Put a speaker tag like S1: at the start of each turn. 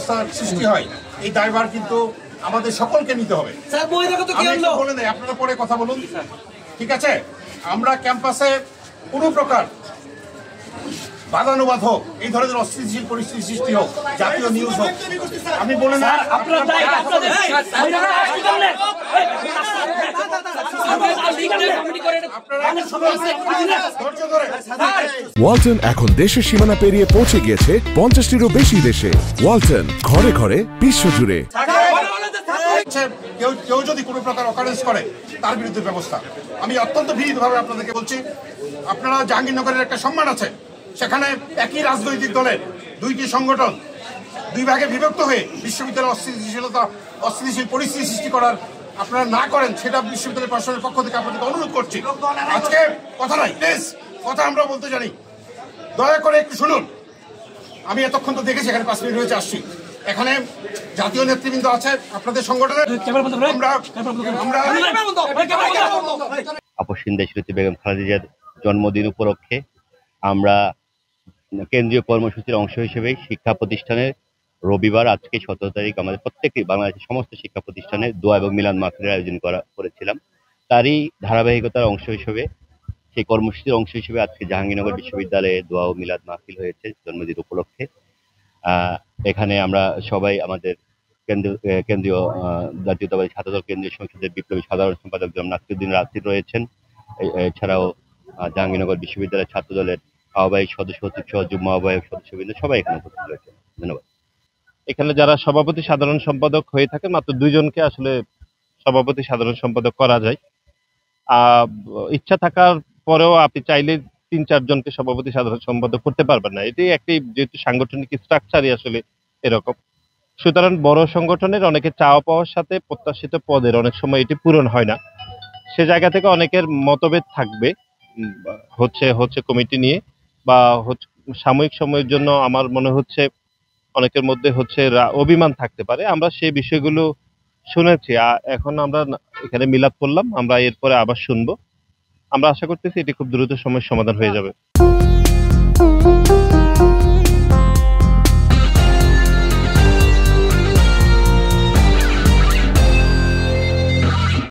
S1: অবস্থার সৃষ্টি হয়, এই দায়ভার কিন্তু আমাদের সকলকে নিতে হবে। বলে দেয়, আপনারা পরে কথা বলুন, ঠিক আছে? আমরা ক্যাম্পাসে কোনো প্রকার বাধানুবাদ হোক, এই ধরনের অস্থিতিশীল পরিস্থিতি সৃষ্টি হোক, জাতীয় নিউজ হোক, আমি বলে না
S2: ওয়ালটন এখন দেশের সীমানা পেরিয়ে পৌঁছে গিয়েছে 50টিরও বেশি দেশে। ওয়ালটন, ঘরে ঘরে বিশ্বজুড়ে।
S1: কেউ যদি কোনো প্রকার অকারেন্স করে তার বিরুদ্ধে ব্যবস্থা। আমি অত্যন্ত বিনীতভাবে আপনাদেরকে বলছি, আপনারা জাহাঙ্গীরনগরের একটা সম্মান আছে, সেখানে একই রাজনৈতিক দলের দুইটি সংগঠন দুই ভাগে বিভক্ত হয়ে বিশ্ববিদ্যালয়ের অস্থিতিশীল পরিস্থিতি সৃষ্টি করার আপনারা না করেন, সেটা বিশ্ববিদ্যালয় প্রশাসনের পক্ষ থেকে আপনাদেরকে অনুরোধ করছি। আজকে কথা নাই, প্লিজ, কথা আমরা বলতে জানি, দয়া করে একটু শুনুন। আমি এতক্ষণ তো দেখেছি, এখানে 5 মিনিট হয়েছে আসছি, এখানে জাতীয় নেতৃবৃন্দ আছে আপনাদের সংগঠনের।
S3: আপসহীন দেশনেত্রী বেগম খালেদা জিয়ার জন্মদিন উপলক্ষে আমরা কেন্দ্রীয় কর্মসূচির অংশ হিসেবে শিক্ষা প্রতিষ্ঠানের রবিবার আজকে 17 তারিখ আমাদের প্রত্যেকটি বাংলাদেশের সমস্ত শিক্ষা প্রতিষ্ঠানে দোয়া এবং মিলাদ মাহফিলের আয়োজন করেছিলাম। তারই ধারাবাহিকতার অংশ হিসেবে, সেই কর্মসূচির অংশ হিসেবে আজকে জাহাঙ্গীরনগর বিশ্ববিদ্যালয়ে দোয়া ও মিলাদ মাহফিল হয়েছে জন্মদিন উপলক্ষে। এখানে আমরা সবাই আমাদের কেন্দ্রীয় জাতীয়তাবাদী ছাত্রদল কেন্দ্রীয় সংসদের বিপ্লবী সাধারণ সম্পাদক জনাব নাসিরউদ্দিন রাসির রয়েছেন। এছাড়াও জাহাঙ্গীরনগর বিশ্ববিদ্যালয়ের ছাত্রদলের আহ্বায়ক সদস্য সচিব সহ যুগ্ম আহ্বায়ক সদস্যবৃন্দ সবাই এখানে উপস্থিত রয়েছেন। ধন্যবাদ।
S4: এখানে যারা সভাপতি সাধারণ সম্পাদক হয়ে থাকে মাত্র 2 জনকে আসলে সভাপতি সাধারণ সম্পাদক করা যায়। ইচ্ছা থাকার পরেও আপনি চাইলে 3-4 জনকে সভাপতি সাধারণ সম্পাদক করতে পারবেন না। এটি একটি যেহেতু সাংগঠনিক স্ট্রাকচারই আসলে এরকম, সুতরাং বড় সংগঠনের অনেকে চাওয়া পাওয়ার সাথে প্রত্যাশিত পদের অনেক সময় এটি পূরণ হয় না। সে জায়গা থেকে অনেকের মতভেদ থাকবে হচ্ছে কমিটি নিয়ে, বা সাময়িক সময়ের জন্য আমার মনে হচ্ছে অনেকের মধ্যে অভিমান থাকতে পারে। আমরা সেই বিষয়গুলো শুনেছি, এখন আমরা এখানে মিলাদ করলাম, আমরা এরপরে আবার শুনবো। আমরা আশা করতেছি এটি খুব দ্রুত সময়ের সমাধান হয়ে যাবে।